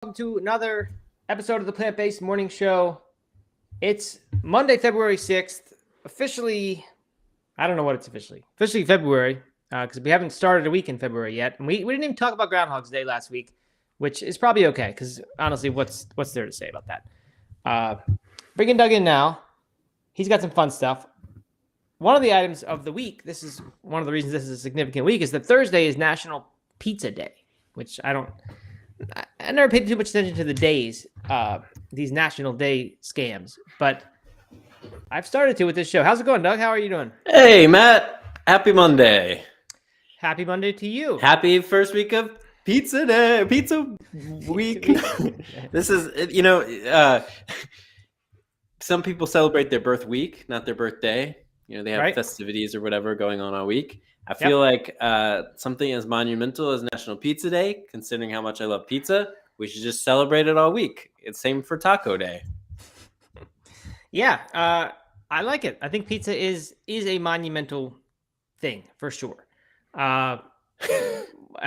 welcome to another episode of the Plant Based Morning Show. It's Monday, February 6th. Officially, I don't know what it's officially February, because we haven't started a week in February yet. And we didn't even talk about Groundhog's Day last week, which is probably okay, because honestly, what's there to say about that? Bringing Doug in now. He's got some fun stuff. One of the items of the week, this is one of the reasons this is a significant week, is that Thursday is National Pizza Day, which I never paid too much attention to the days, these National Day scams, but I've started to with this show. How's it going, Doug? How are you doing? Hey, Matt. Happy Monday. Happy Monday to you. Happy first week of Pizza Day, Pizza Week. This is, some people celebrate their birth week, not their birthday. They have festivities or whatever going on all week. I feel like something as monumental as National Pizza Day, considering how much I love pizza, we should just celebrate it all week. It's same for Taco Day. Yeah, I like it. I think pizza is a monumental thing for sure. I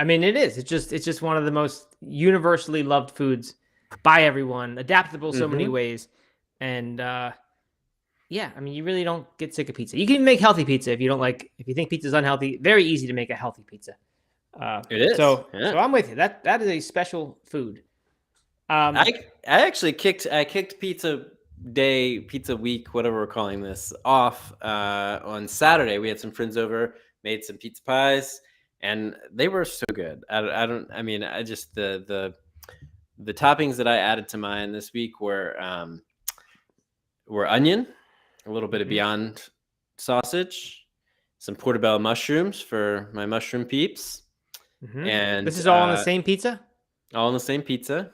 mean, it is. It's just one of the most universally loved foods by everyone, adaptable so many ways, and yeah, I mean, you really don't get sick of pizza. You can even make healthy pizza if you think pizza is unhealthy. Very easy to make a healthy pizza. It is. So I'm with you. That is a special food. I kicked Pizza Day, Pizza Week, whatever we're calling this, off on Saturday. We had some friends over, made some pizza pies, and they were so good. The toppings that I added to mine this week were onion, a little bit of Beyond sausage, some portobello mushrooms for my mushroom peeps. And this is all on the same pizza? All on the same pizza.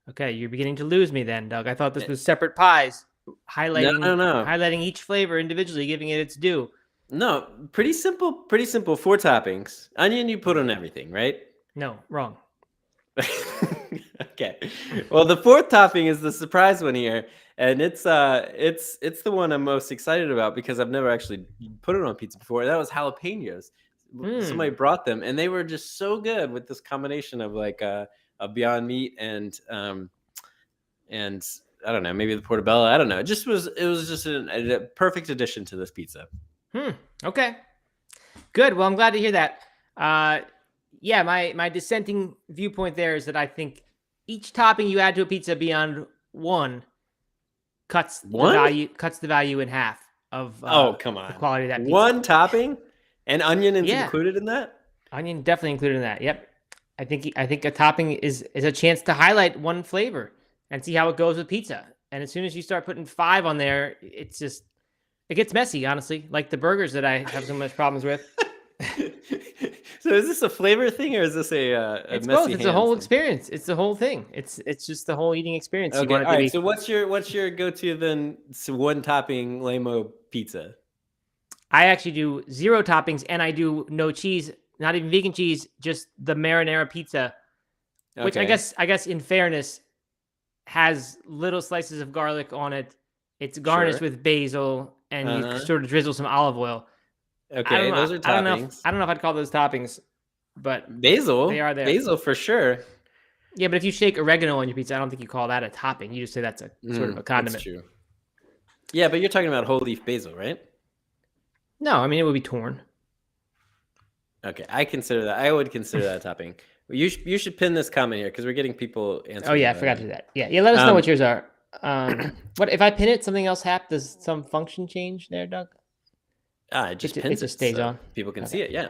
Okay, you're beginning to lose me then, Doug. I thought this was separate pies, highlighting each flavor individually, giving it its due. No, pretty simple. 4 toppings. Onion you put on everything, right? No, wrong. Okay. Well, the 4th topping is the surprise one here, and it's the one I'm most excited about because I've never actually put it on pizza before. That was jalapenos. Somebody brought them, and they were just so good with this combination of like a Beyond Meat and I don't know, maybe the portobello. I don't know. It was just a perfect addition to this pizza. Okay. Good. Well, I'm glad to hear that. Yeah, my dissenting viewpoint there is that I think each topping you add to a pizza beyond one cuts the value in half of come on, the quality of that pizza. One topping and onion is included in that? Onion definitely included in that. Yep. I think a topping is a chance to highlight one flavor and see how it goes with pizza. And as soon as you start putting 5 on there, it gets messy, honestly, like the burgers that I have so much problems with. So is this a flavor thing or is this it's both. It's a whole experience. It's the whole thing. It's just the whole eating experience. Okay. All right. So what's your go-to then? So one topping Lamo pizza. I actually do 0 toppings and I do no cheese, not even vegan cheese, just the marinara pizza, which I guess in fairness has little slices of garlic on it. It's garnished with basil and you sort of drizzle some olive oil. Okay, those are toppings. I don't know if I'd call those toppings, but basil. They are there. Basil for sure. Yeah, but if you shake oregano on your pizza, I don't think you call that a topping. You just say that's a sort of a condiment. That's true. Yeah, but you're talking about whole leaf basil, right? No, I mean it would be torn. Okay, I would consider that a topping. You should pin this comment here because we're getting people answering. Oh yeah, I forgot to do that. Yeah, let us know what yours are. What if I pin it? Something else happens? Does some function change there, Doug? It just pins it stays on. People can see it. Yeah.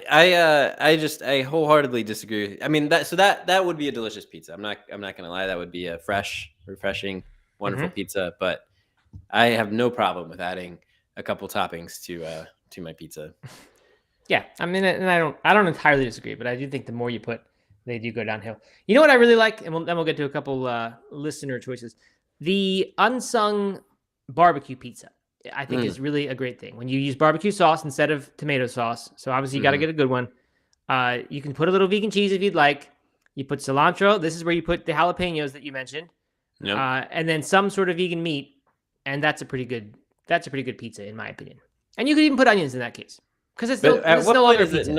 I wholeheartedly disagree. I mean that would be a delicious pizza. I'm not gonna lie. That would be a fresh, refreshing, wonderful pizza. But I have no problem with adding a couple toppings to my pizza. Yeah, I mean, and I don't entirely disagree, but I do think the more you put, they do go downhill. You know what I really like, and then we'll get to a couple listener choices. The unsung barbecue pizza, I think, is really a great thing. When you use barbecue sauce instead of tomato sauce, so obviously you got to get a good one. You can put a little vegan cheese if you'd like. You put cilantro. This is where you put the jalapenos that you mentioned, and then some sort of vegan meat, and that's a pretty good pizza in my opinion. And you could even put onions in that case. Because it's no longer pizza.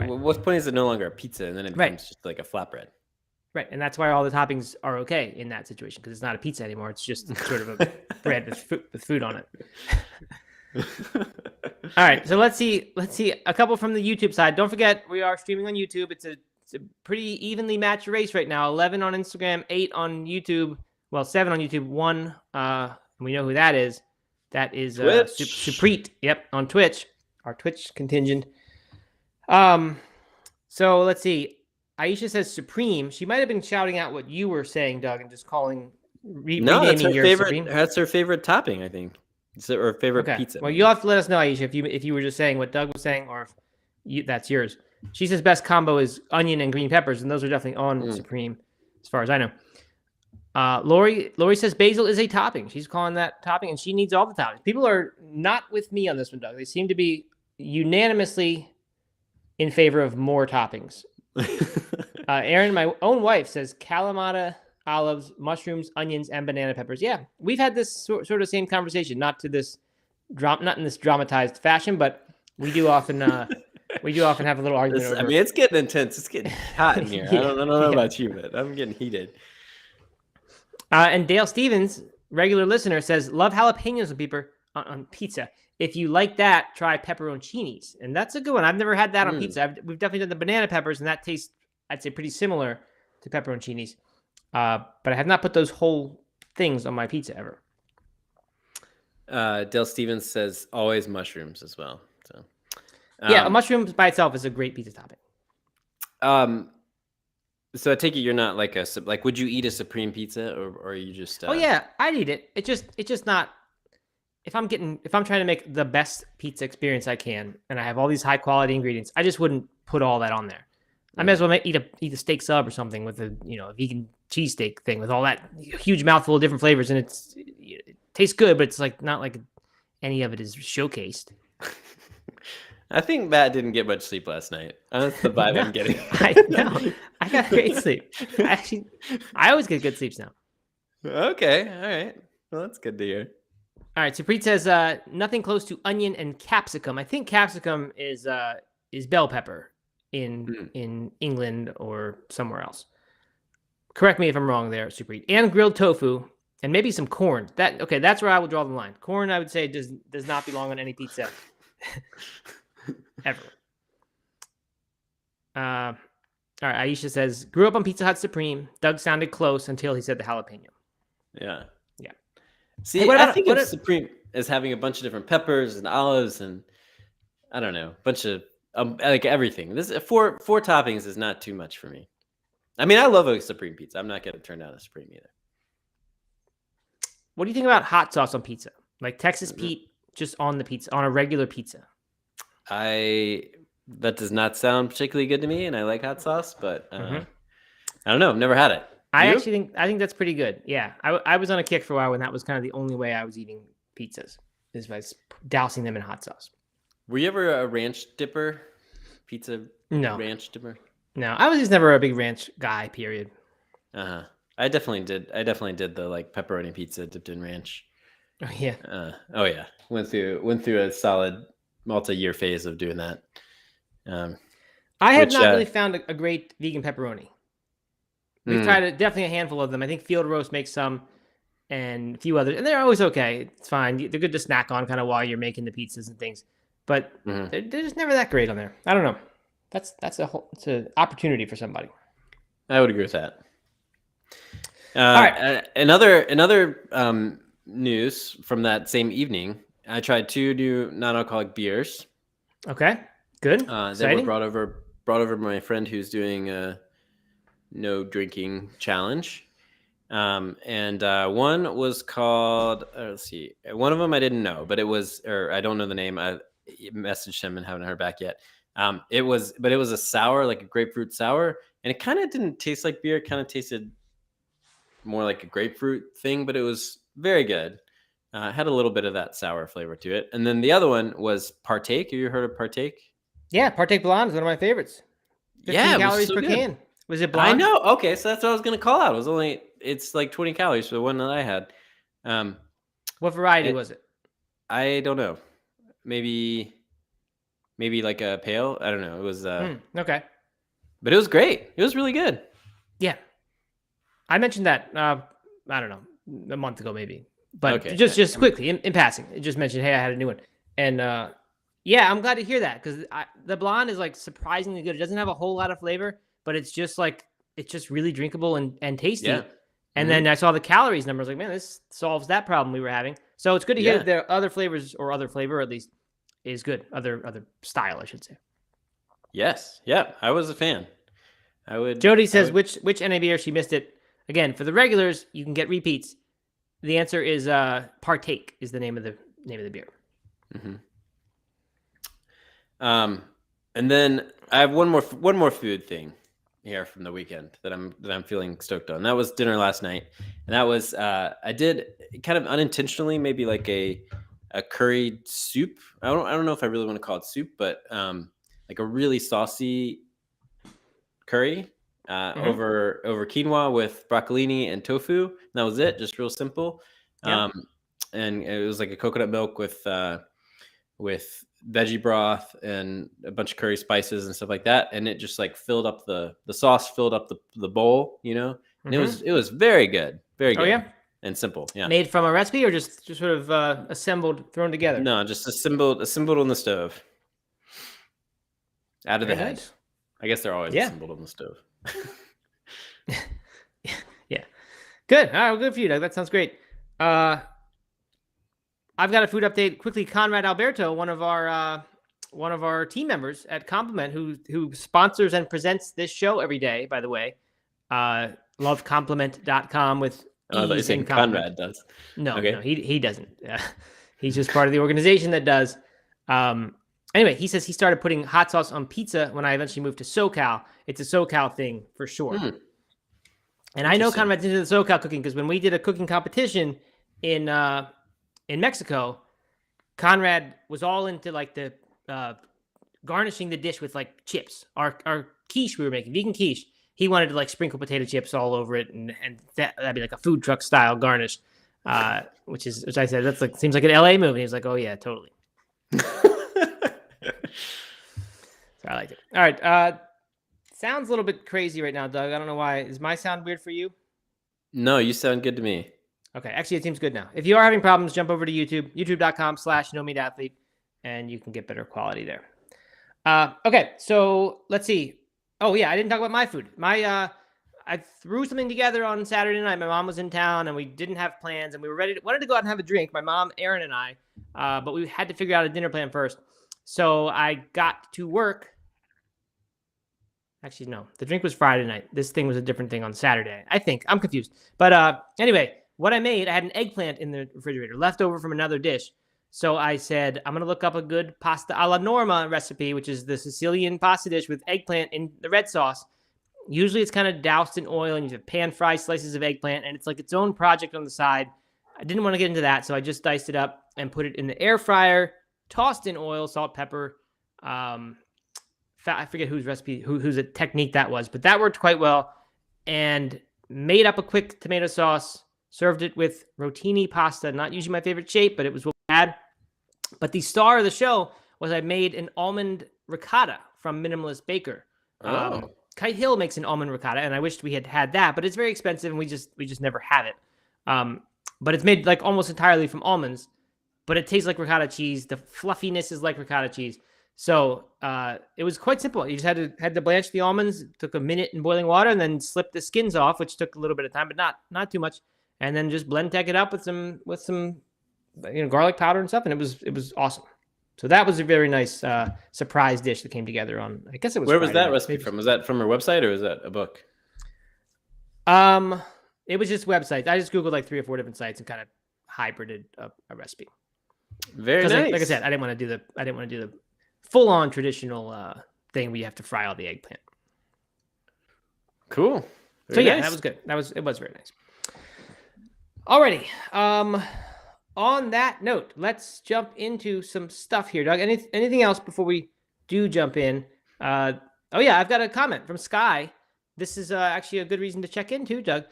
What point is it no longer a pizza and then it becomes just like a flatbread? Right, and that's why all the toppings are okay in that situation because it's not a pizza anymore. It's just sort of a bread with food on it. All right, so let's see a couple from the YouTube side. Don't forget we are streaming on YouTube. It's a pretty evenly matched race right now. 11 on Instagram, 8 on YouTube. Well, 7 on YouTube, 1. We know who that is. That is Supreet. Yep, on Twitch, our Twitch contingent. So let's see. Aisha says Supreme. She might have been shouting out what you were saying, Doug, and just calling. No, that's her favorite. Supreme. That's her favorite topping, I think. It's her favorite pizza. Well, you'll have to let us know, Aisha, if you were just saying what Doug was saying, or if that's yours. She says best combo is onion and green peppers, and those are definitely on Supreme, as far as I know. Lori says basil is a topping. She's calling that topping, and she needs all the toppings. People are not with me on this one, Doug. They seem to be unanimously in favor of more toppings. Aaron, my own wife, says Kalamata, olives, mushrooms, onions, and banana peppers. Yeah, we've had this sort of same conversation, not in this dramatized fashion, but we do often have a little argument. I mean, it's getting intense. It's getting hot in here. I don't know about you, but I'm getting heated. And Dale Stevens, regular listener, says love jalapenos on pizza. If you like that, try pepperoncinis, and that's a good one. I've never had that on pizza. We've definitely done the banana peppers, and that tastes, I'd say, pretty similar to pepperoncinis. But I have not put those whole things on my pizza ever. Dale Stevens says always mushrooms as well. So yeah, mushrooms by itself is a great pizza topping. So I take it you're not like would you eat a Supreme pizza or are you just? Oh yeah, I'd eat it. It's just not. If I'm trying to make the best pizza experience I can, and I have all these high quality ingredients, I just wouldn't put all that on there. I may as well eat a steak sub or something with a vegan cheesesteak thing with all that huge mouthful of different flavors, and it tastes good, but it's like not like any of it is showcased. I think Matt didn't get much sleep last night. That's the vibe I'm getting. I know. I got great sleep. I always get good sleeps now. Okay, all right. Well, that's good to hear. All right, so Preet says nothing close to onion and capsicum. I think capsicum is bell pepper in England or somewhere else. Correct me if I'm wrong there, Supreet. And grilled tofu and maybe some corn. That's where I would draw the line. Corn, I would say, does not belong on any pizza ever. All right, Aisha says grew up on Pizza Hut Supreme. Doug sounded close until he said the jalapeno. Yeah. See, hey, I think of Supreme as having a bunch of different peppers and olives and I don't know, a bunch of like everything. This four toppings is not too much for me. I mean, I love a Supreme pizza. I'm not going to turn down a Supreme either. What do you think about hot sauce on pizza? Like Texas Pete just on the pizza, on a regular pizza? That does not sound particularly good to me, and I like hot sauce, but I don't know. I've never had it. I think that's pretty good. Yeah, I was on a kick for a while when that was kind of the only way I was eating pizzas, is by dousing them in hot sauce. Were you ever a ranch dipper? Pizza? No. Ranch dipper? No, I was just never a big ranch guy, period. I definitely did the like pepperoni pizza dipped in ranch. Oh yeah. Went through a solid multi-year phase of doing that. I have not really found a great vegan pepperoni. We've tried definitely a handful of them. I think Field Roast makes some and a few others, and they're always okay. It's fine. They're good to snack on kind of while you're making the pizzas and things, but they're just never that great on there. I don't know. It's an opportunity for somebody. I would agree with that. All right. Another news from that same evening. I tried 2 new non-alcoholic beers. Okay, good. They were brought over by my friend who's doing a no drinking challenge. And one was called, let's see, one of them I didn't know, but I don't know the name. I messaged him and haven't heard back yet. It was a sour, like a grapefruit sour, and it kind of didn't taste like beer. It kind of tasted more like a grapefruit thing, but it was very good. Had a little bit of that sour flavor to it. And then the other one was Partake. Have you heard of Partake? Yeah, Partake Blonde is one of my favorites. 15 calories per can. Was it blonde? I know. Okay, so that's what I was going to call out. It's like 20 calories for the one that I had. What variety was it? I don't know. Maybe like a pale. I don't know. It was okay. But it was great. It was really good. Yeah. I mentioned that, I don't know, a month ago maybe. But Okay. just quickly, in passing, it just mentioned, hey, I had a new one. And yeah, I'm glad to hear that because the blonde is like surprisingly good. It doesn't have a whole lot of flavor, but it's just really drinkable and tasty. Yeah. And then I saw the calories numbers, like, man, this solves that problem we were having. So it's good to hear that there are other flavors, or other flavor at least, is good. Other style, I should say. Yes. Yeah. I was a fan. Jody says, which NA beer? She missed it. Again, for the regulars, you can get repeats. The answer is Partake is the name of the beer. Mm-hmm. And then I have one more food thing here from the weekend that I'm feeling stoked on. That was dinner last night, and that was I did kind of unintentionally, maybe like a curried soup. I don't know if I really want to call it soup, but like a really saucy curry over quinoa with broccolini and tofu. And that was it, just real simple. Yeah. And it was like a coconut milk with veggie broth and a bunch of curry spices and stuff like that, and it just like filled up the sauce, filled up the bowl, and it was very good, very good. Oh yeah, and simple. Yeah, made from a recipe or just sort of assembled, thrown together? No, just assembled on the stove, out of the head. Nice. I guess they're always assembled on the stove. Yeah, good. All right, well, good for you, Doug. That sounds great. I've got a food update quickly. Conrad Alberto, one of our team members at Compliment, who sponsors and presents this show every day, by the way. Lovecompliment.com with ease and Conrad does. No, okay. No, he doesn't. He's just part of the organization that does. Anyway, he says he started putting hot sauce on pizza when I eventually moved to SoCal. It's a SoCal thing for sure. And I know Conrad's into the SoCal cooking because when we did a cooking competition in Mexico, Conrad was all into like the garnishing the dish with like chips. Our quiche we were making, vegan quiche, he wanted to like sprinkle potato chips all over it, and that'd be like a food truck style garnish, which I said that's like seems like an LA movie. He was like, oh yeah, totally. So I liked it. All right, sounds a little bit crazy right now, Doug. I don't know why. Is my sound weird for you? No, you sound good to me. Okay, actually, it seems good now. If you are having problems, jump over to YouTube, youtube.com/NoMeatAthlete, and you can get better quality there. Okay, so let's see. Oh, yeah, I didn't talk about my food. I threw something together on Saturday night. My mom was in town, and we didn't have plans, and we wanted to go out and have a drink, my mom, Erin, and I, but we had to figure out a dinner plan first. So I got to work. Actually, no, the drink was Friday night. This thing was a different thing on Saturday, I think. I'm confused. But anyway, what I made, I had an eggplant in the refrigerator left over from another dish. So I said, I'm going to look up a good pasta alla norma recipe, which is the Sicilian pasta dish with eggplant in the red sauce. Usually it's kind of doused in oil and you have pan fry slices of eggplant, and it's like its own project on the side. I didn't want to get into that, so I just diced it up and put it in the air fryer, tossed in oil, salt, pepper. I forget whose recipe, whose technique that was, but that worked quite well. And made up a quick tomato sauce. Served it with rotini pasta, not usually my favorite shape, but it was what we had. But the star of the show was I made an almond ricotta from Minimalist Baker. Kite Hill makes an almond ricotta, and I wished we had that, but it's very expensive, and we just never have it. But it's made like almost entirely from almonds, but it tastes like ricotta cheese. The fluffiness is like ricotta cheese. So it was quite simple. You just had to blanch the almonds. It took a minute in boiling water, and then slip the skins off, which took a little bit of time, but not too much. And then just blend tech it up with some garlic powder and stuff, and it was awesome. So that was a very nice surprise dish that came together on. I guess it was. Where was that recipe from? Was that from her website or was that a book? It was just websites. I just googled like 3 or 4 different sites and kind of hybrided a recipe. Very nice. Like I said, I didn't want to do the full on traditional thing where you have to fry all the eggplant. Cool. Very nice. That was good. It was very nice. Alrighty. On that note, let's jump into some stuff here, Doug. Anything else before we do jump in? Oh yeah, I've got a comment from Sky. This is actually a good reason to check in too, Doug.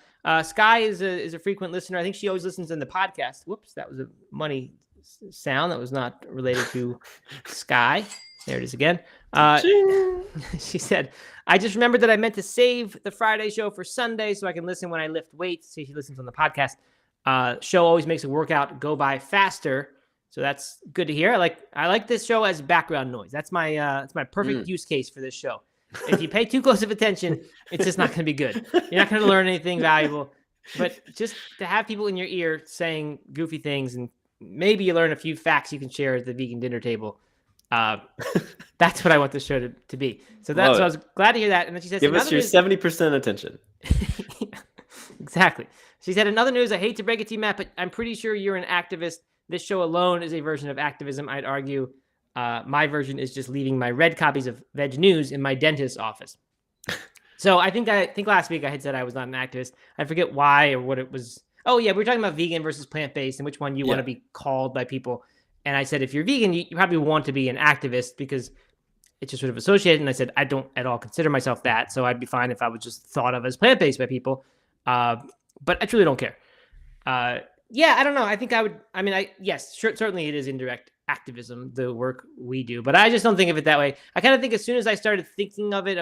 Sky is a frequent listener. I think she always listens in the podcast. Whoops, that was a money sound that was not related to Sky. There it is again. She said, I just remembered that I meant to save the Friday show for Sunday so I can listen when I lift weights. See, she listens on the podcast. Show always makes a workout go by faster. So that's good to hear. I like this show as background noise. That's my perfect use case for this show. If you pay too close of attention, it's just not going to be good. You're not going to learn anything valuable. But just to have people in your ear saying goofy things, and maybe you learn a few facts you can share at the vegan dinner table. That's what I want this show to be. So I was glad to hear that. And then she says, give us your 70% attention. Exactly. She said, another news, I hate to break it to you, Matt, but I'm pretty sure you're an activist. This show alone is a version of activism. I'd argue my version is just leaving my read copies of Veg News in my dentist's office. So I think last week I had said I was not an activist. I forget why or what it was. Oh yeah, we were talking about vegan versus plant-based and which one you want to be called by people. And I said, if you're vegan, you probably want to be an activist because it's just sort of associated. And I said, I don't at all consider myself that. So I'd be fine if I was just thought of as plant-based by people. But I truly don't care. Yeah, I don't know. I think I would, certainly it is indirect activism, the work we do, but I just don't think of it that way. I kind of think as soon as I started thinking of it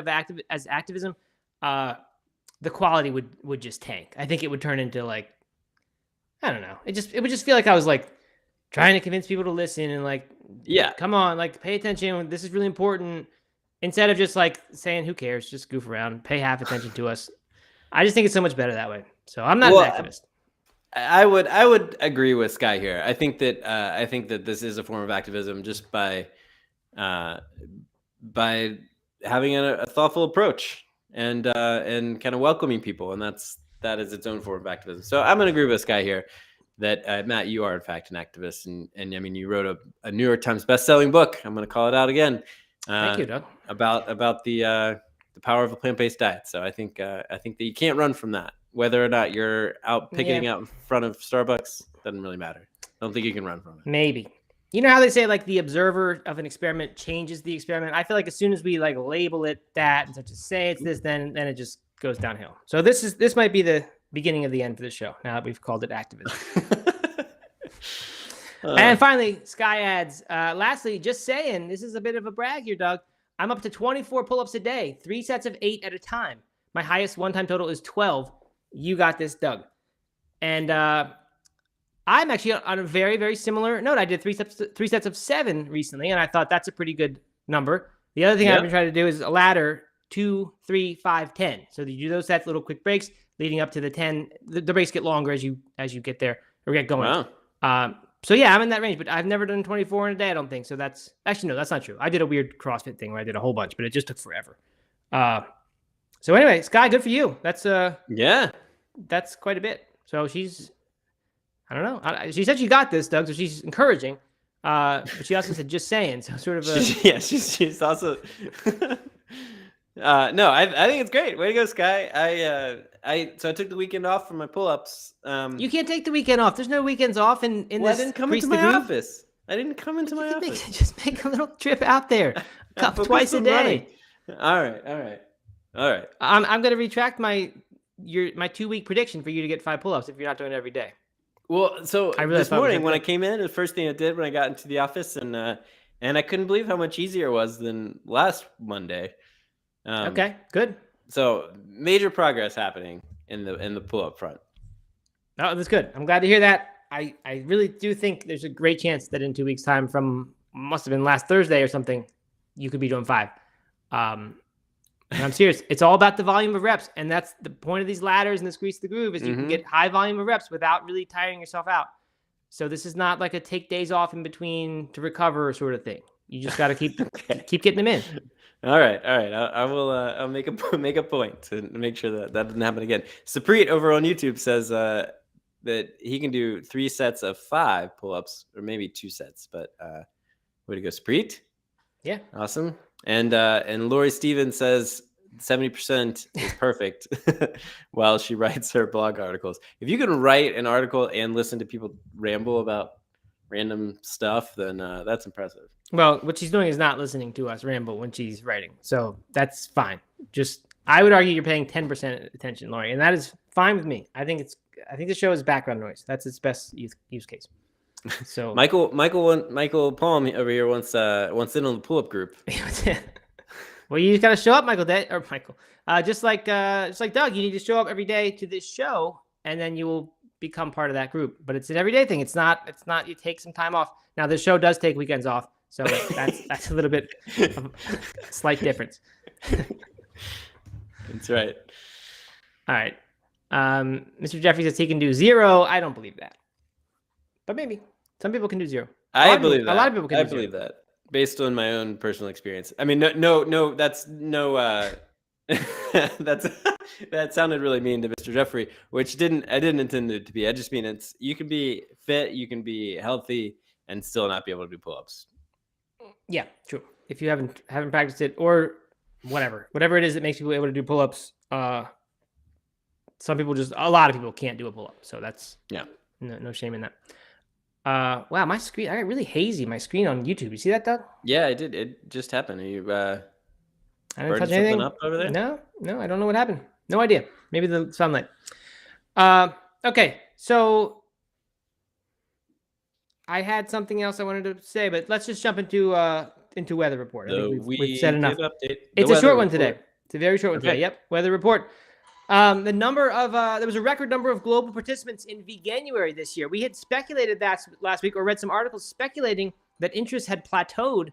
as activism, the quality would just tank. I think it would turn into I don't know. It would just feel like I was trying to convince people to listen and come on, pay attention. This is really important. Instead of just saying, who cares? Just goof around, pay half attention to us. I just think it's so much better that way. So I'm not an activist. I would agree with Sky here. I think that this is a form of activism just by having a thoughtful approach and kind of welcoming people, and that is its own form of activism. So I'm going to agree with Sky here that Matt, you are in fact an activist, and I mean you wrote a New York Times best-selling book. I'm going to call it out again. Thank you, Doug. About the power of a plant-based diet. So I think that you can't run from that. Whether or not you're out picketing out in front of Starbucks doesn't really matter. I don't think you can run from it. Maybe. You know how they say the observer of an experiment changes the experiment? I feel like as soon as we label it that and such as say it's this, then it just goes downhill. So this might be the beginning of the end for the show. Now that we've called it activism. And finally, Sky adds, lastly, just saying, this is a bit of a brag here, Doug. I'm up to 24 pull-ups a day, 3 sets of 8 at a time. My highest one-time total is 12. You got this, Doug. And I'm actually on a very, very similar note. I did 3 sets of 7 recently, and I thought that's a pretty good number. The other thing I've been trying to do is a ladder 2, 3, 5, 10. So you do those sets, little quick breaks leading up to the 10. The breaks get longer as you get there or get going. Wow. So yeah, I'm in that range, but I've never done 24 in a day, I don't think. So that's not true. I did a weird CrossFit thing where I did a whole bunch, but it just took forever. So anyway, Sky, good for you. That's that's quite a bit. So I don't know. She said she got this, Doug, so she's encouraging. But she also said just saying. So sort of she's also no, I think it's great. Way to go, Sky. I took the weekend off from my pull-ups. You can't take the weekend off. There's no weekends off in this. I didn't come into my office. I didn't come into my office. Just make a little trip out there, twice a day. All right. I'm going to retract my 2-week prediction for you to get 5 pull-ups if you're not doing it every day. Well, so this morning when I came in, the first thing I did when I got into the office, and I couldn't believe how much easier it was than last Monday. Okay, good. So major progress happening in the pull-up front. Oh, that's good. I'm glad to hear that. I really do think there's a great chance that in 2 weeks' time, from must have been last Thursday or something, you could be doing 5. And I'm serious. It's all about the volume of reps, and that's the point of these ladders and this grease the groove is you can get high volume of reps without really tiring yourself out. So this is not like a take days off in between to recover sort of thing. You just got to keep getting them in. All right. I will. I'll make a point to make sure that doesn't happen again. Saprit over on YouTube says that he can do 3 sets of 5 pull-ups, or maybe 2 sets. But way to go, Saprit! Yeah, awesome. And Lori Stevens says 70% is perfect while she writes her blog articles. If you can write an article and listen to people ramble about random stuff, then that's impressive. Well, what she's doing is not listening to us ramble when she's writing. So that's fine. Just, I would argue you're paying 10% attention, Lori, and that is fine with me. I think the show is background noise. That's its best use case. So Michael Palm over here wants in on the pull-up group. Well, you just got to show up, Michael. Just like Doug, you need to show up every day to this show, and then you will become part of that group. But it's an everyday thing. It's not. You take some time off. Now, this show does take weekends off, so that's a little bit of a slight difference. That's right. All right. Mr. Jeffrey says he can do 0. I don't believe that, but maybe some people can do 0. I believe that. A lot of people can. I believe that based on my own personal experience. I mean, no. That's no. That sounded really mean to Mr. Jeffrey, which I didn't intend it to be. I just mean you can be fit, you can be healthy, and still not be able to do pull-ups. Yeah, true. If you haven't practiced it or whatever it is that makes people able to do pull-ups, a lot of people can't do a pull-up. So that's no shame in that. Wow, my screen, I got really hazy, my screen on YouTube. You see that, Doug? Yeah, I did. It just happened. Are you I didn't touch something anything up over there? No, I don't know what happened. No idea. Maybe the sunlight. Okay, so I had something else I wanted to say, but let's just jump into weather report. I think we've said enough. It's a short one today. It's a very short one today. Yep, weather report. The number of there was a record number of global participants in Veganuary this year. We had speculated that last week, or read some articles speculating that interest had plateaued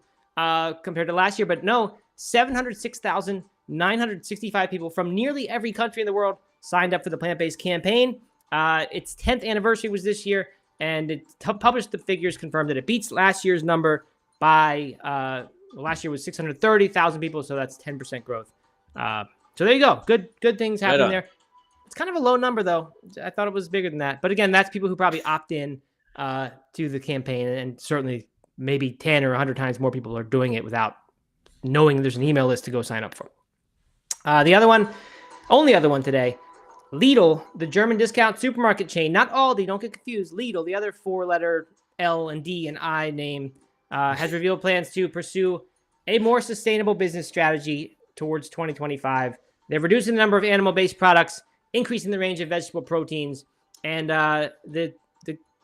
compared to last year, but no, 706,965 people from nearly every country in the world signed up for the plant-based campaign. Its 10th anniversary was this year, and it published the figures, confirmed that it beats last year's number by last year was 630,000 people, so that's 10% growth. So there you go. Good things happening there. It's kind of a low number, though. I thought it was bigger than that. But again, that's people who probably opt in to the campaign, and certainly maybe 10 or 100 times more people are doing it without knowing there's an email list to go sign up for. The only other one today, Lidl, the German discount supermarket chain, not Aldi, don't get confused. Lidl, the other 4-letter L and D and I name, has revealed plans to pursue a more sustainable business strategy towards 2025. They're reducing the number of animal-based products, increasing the range of vegetable proteins, and the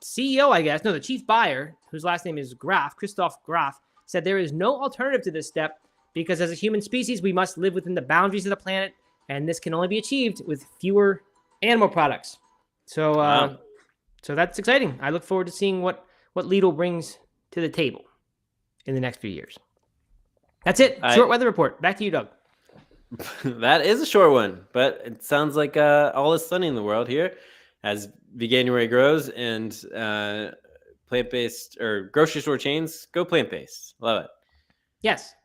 CEO, the chief buyer, whose last name is Christoph Graf, said there is no alternative to this step because as a human species, we must live within the boundaries of the planet, and this can only be achieved with fewer animal products. So, Wow. So that's exciting. I look forward to seeing what Lidl brings to the table in the next few years. That's it. Short weather report. Back to you, Doug. That is a short one, but it sounds like all is sunny in the world here as Veganuary grows and plant-based or grocery store chains go plant-based. Love it. Yes.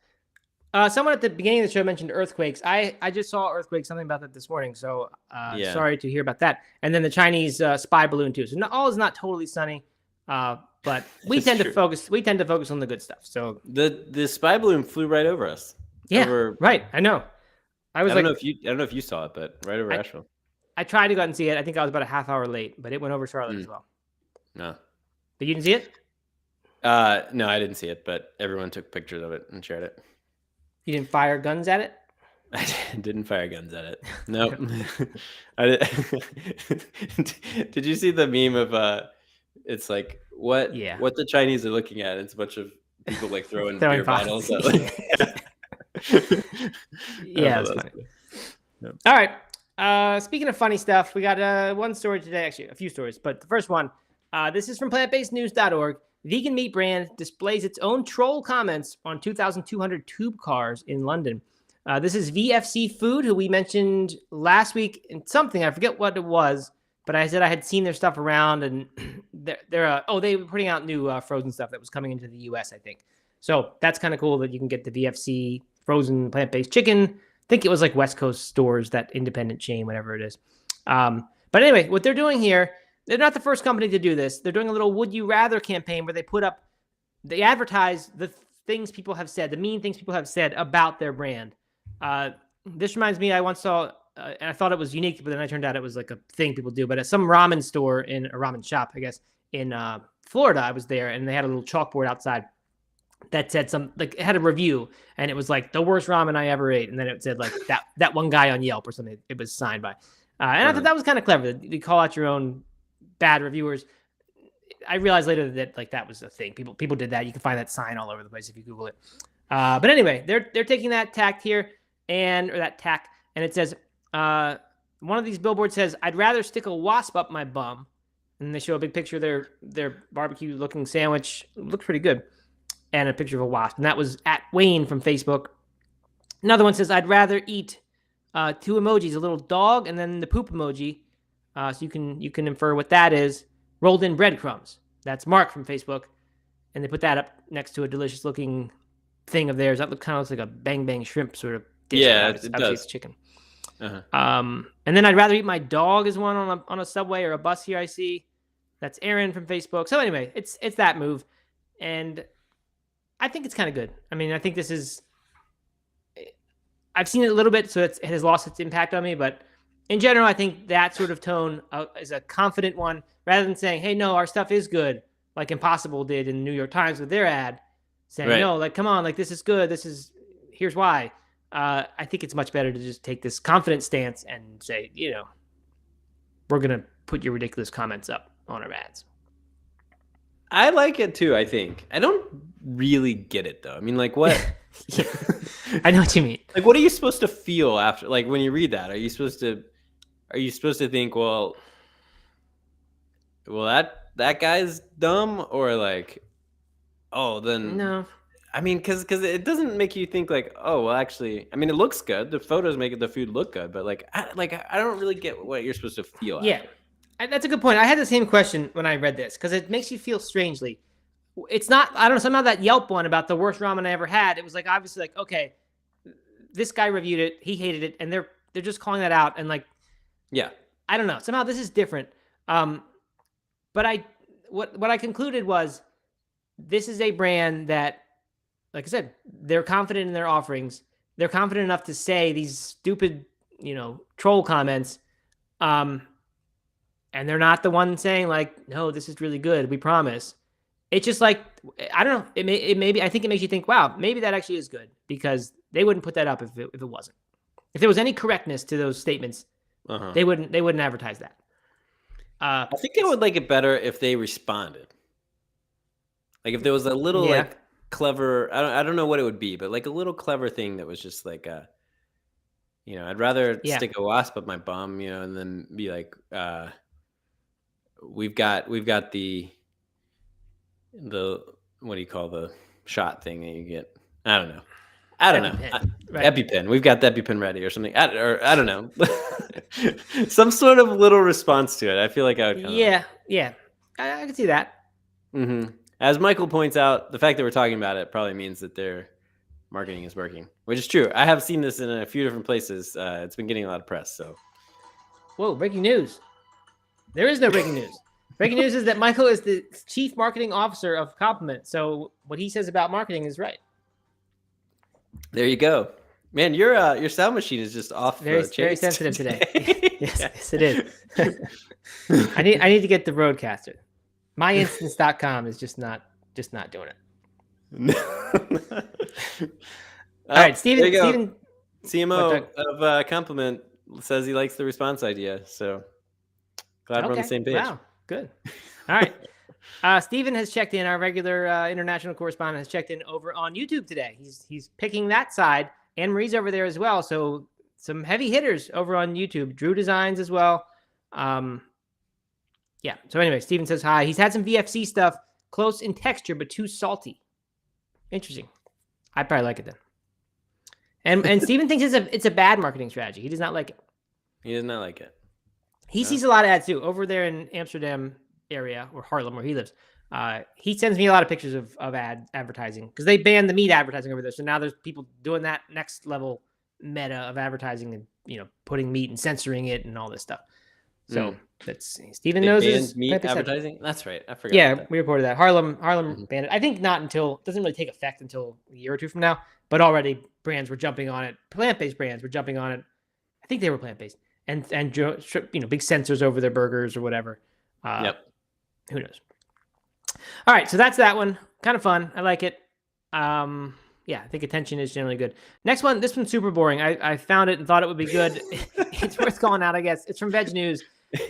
Someone at the beginning of the show mentioned earthquakes. I just saw earthquakes, something about that this morning. So sorry to hear about that. And then the Chinese spy balloon too. So all is not totally sunny, but we tend to focus on the good stuff. So the spy balloon flew right over us. Yeah, right. I know. I don't know if you saw it, but right over Asheville. I tried to go out and see it. I think I was about a half hour late, but it went over Charlotte as well. No. But you didn't see it? No, I didn't see it, but everyone took pictures of it and shared it. You didn't fire guns at it? I didn't fire guns at it. No. Did you see the meme of it's like what the Chinese are looking at? It's a bunch of people like throwing beer bottles at yeah, that's funny. Yep. All right. Speaking of funny stuff, we got one story today, actually a few stories, but the first one, this is from plantbasednews.org. Vegan meat brand displays its own troll comments on 2,200 tube cars in London. This is VFC Food, who we mentioned last week in something. I forget what it was, but I said I had seen their stuff around, and they were putting out new frozen stuff that was coming into the U.S., I think. So that's kind of cool that you can get the VFC frozen plant-based chicken. I think it was like West Coast stores, that independent chain, whatever it is. But anyway, what they're doing here, they're not the first company to do this. They're doing a little Would You Rather campaign where they advertise the things people have said, the mean things people have said about their brand. This reminds me, I once saw, and I thought it was unique, but then it turned out it was like a thing people do. But at some ramen store a ramen shop, I guess, in Florida, I was there, and they had a little chalkboard outside that said it had a review, and it was like the worst ramen I ever ate. And then it said like that one guy on Yelp or something. It was signed by, and I thought that was kind of clever. You call out your own bad reviewers. I realized later that that was a thing. People did that. You can find that sign all over the place if you Google it. But anyway, they're taking that tack here and it says one of these billboards says, "I'd rather stick a wasp up my bum." And they show a big picture of their barbecue looking sandwich. It looks pretty good. And a picture of a wasp. And that was at Wayne from Facebook. Another one says, "I'd rather eat," two emojis, a little dog and then the poop emoji. So you can infer what that is. "Rolled in breadcrumbs." That's Mark from Facebook. And they put that up next to a delicious looking thing of theirs. That kind of looks like a bang bang shrimp sort of dish. Yeah, it does. It's chicken. And then "I'd rather eat my dog" is one on a subway or a bus here I see. That's Aaron from Facebook. So anyway, it's that move. And I think it's kind of good. I mean, I think this is, I've seen it a little bit, so it has lost its impact on me. But in general, I think that sort of tone is a confident one, rather than saying, "Hey, no, our stuff is good," like Impossible did in the New York Times with their ad, saying, right. "No, like, come on, like, this is good. Here's why." I think it's much better to just take this confident stance and say, we're going to put your ridiculous comments up on our ads. I like it too, I think. I don't really get it though. I mean, like, what? Yeah, I know what you mean. Like, what are you supposed to feel after, like, when you read that? Are you supposed to think, well, that guy's dumb, or like, oh, then no. I mean, because it doesn't make you think like, oh, well, actually, I mean, it looks good. The photos make the food look good, but I don't really get what you're supposed to feel. Yeah, that's a good point. I had the same question when I read this, because it makes you feel strangely. It's not, I don't know, somehow that Yelp one about the worst ramen I ever had, it was like, obviously, like, okay, this guy reviewed it, he hated it, and they're just calling that out, and like, yeah, I don't know, somehow this is different. But what I concluded was, this is a brand that, like I said, they're confident in their offerings. They're confident enough to say these stupid, troll comments. And they're not the one saying like, "No, this is really good, we promise." It's just like, I don't know. I think it makes you think, wow, maybe that actually is good, because they wouldn't put that up if it wasn't. If there was any correctness to those statements, they wouldn't advertise that. I think I would like it better if they responded. Like if there was a little like clever, I don't know what it would be, but like a little clever thing that was just like I'd rather stick a wasp up my bum, and then be like, we've got the what do you call the shot thing that you get? I don't know. Right. EpiPen. We've got the EpiPen ready or something. I don't know. Some sort of little response to it. I feel like I would. Yeah. I can see that. Mm-hmm. As Michael points out, the fact that we're talking about it probably means that their marketing is working, which is true. I have seen this in a few different places. It's been getting a lot of press. So, whoa! Breaking news. There is no breaking news. Breaking news is that Michael is the chief marketing officer of Compliment. So what he says about marketing is right. There you go, man. Your sound machine is just off. Very sensitive today. Yes, it is. I need to get the Rodecaster. MyInstance.com is just not doing it. All right, Steven, CMO of Compliment says he likes the response idea. So glad we're on the same page. Wow, good. All right. Steven has checked in. Our regular international correspondent has checked in over on YouTube today. He's picking that side. Anne Marie's over there as well. So some heavy hitters over on YouTube. Drew Designs as well. Yeah. So anyway, Steven says hi. He's had some VFC stuff, close in texture but too salty. Interesting. I probably like it then. And Steven thinks it's a bad marketing strategy. He does not like it. He does not like it. He sees a lot of ads too over there in Amsterdam area, or Haarlem where he lives. He sends me a lot of pictures of advertising, because they banned the meat advertising over there. So now there's people doing that next level meta of advertising and putting meat and censoring it and all this stuff. So that's Steven knows his meat advertising. That's right. I forgot. Yeah, we reported that Haarlem banned it. I think it doesn't really take effect until a year or two from now. But already brands were jumping on it. Plant-based brands were jumping on it. I think they were plant-based and big sensors over their burgers or whatever. Who knows? All right, so that's that one. Kind of fun. I like it. Yeah, I think attention is generally good. Next one, this one's super boring. I found it and thought it would be good. It's worth calling out, I guess. It's from Veg News.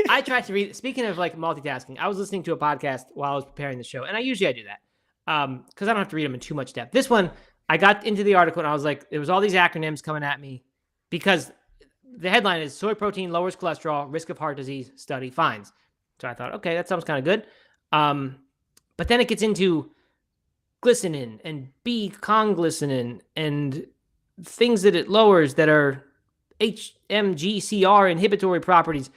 I tried to read, speaking of like multitasking, I was listening to a podcast while I was preparing the show, and I usually do that because I don't have to read them in too much depth. This one, I got into the article and I was like, there was all these acronyms coming at me because the headline is soy protein lowers cholesterol, risk of heart disease, study finds. So I thought, okay, that sounds kind of good. But then it gets into glycinin and B-conglycinin and things that it lowers that are HMGCR inhibitory properties.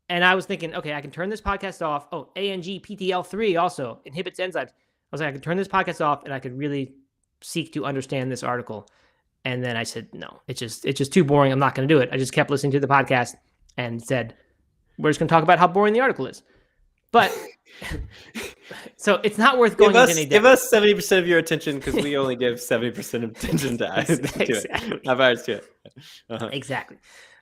And I was thinking, okay, I can turn this podcast off. Oh, ANGPTL3 also inhibits enzymes. I was like, I could turn this podcast off and I could really seek to understand this article. And then I said, no, it's just too boring. I'm not going to do it. I just kept listening to the podcast and said, we're just going to talk about how boring the article is. But so it's not worth going into any depth. Give us 70% of your attention because we only give 70% of attention to Exactly. it. Uh-huh. Exactly.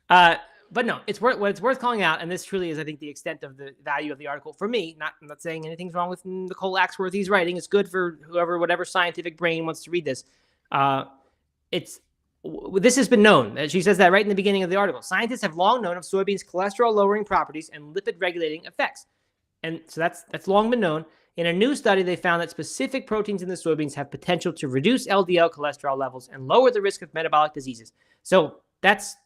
But no, it's worth calling out, and this truly is, I think, the extent of the value of the article for me. I'm not saying anything's wrong with Nicole Axworthy's writing. It's good for whatever scientific brain wants to read this. This has been known. She says that right in the beginning of the article. Scientists have long known of soybeans' cholesterol-lowering properties and lipid-regulating effects. And so that's long been known. In a new study, they found that specific proteins in the soybeans have potential to reduce LDL cholesterol levels and lower the risk of metabolic diseases. So that's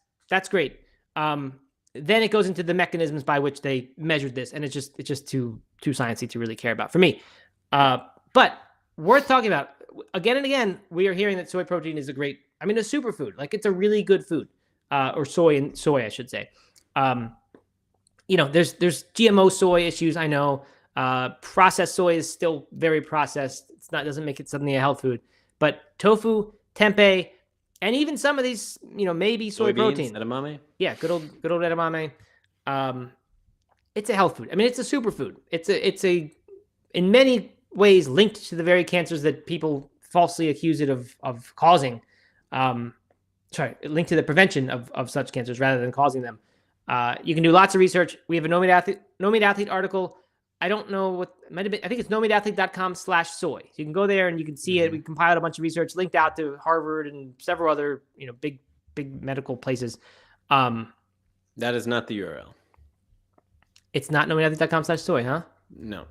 great. Then it goes into the mechanisms by which they measured this, and it's just too sciencey to really care about for me. But worth talking about. Again and again, we are hearing that soy protein is a superfood. Like, it's a really good food, or soy, I should say. There's GMO soy issues. I know processed soy is still very processed. Doesn't make it suddenly a health food. But tofu, tempeh, and even some of these, maybe soy protein. Edamame. Yeah, good old edamame. It's a health food. I mean, it's a superfood. It's in many ways linked to the very cancers that people falsely accuse it of causing. Linked to the prevention of such cancers rather than causing them. You can do lots of research. We have a No Meat Athlete article. I don't know what it might have been. I think it's nomeatathlete.com/soy. So you can go there and you can see it. We compiled a bunch of research linked out to Harvard and several other, big medical places. That is not the URL. It's not nomeatathlete.com/soy, huh? No.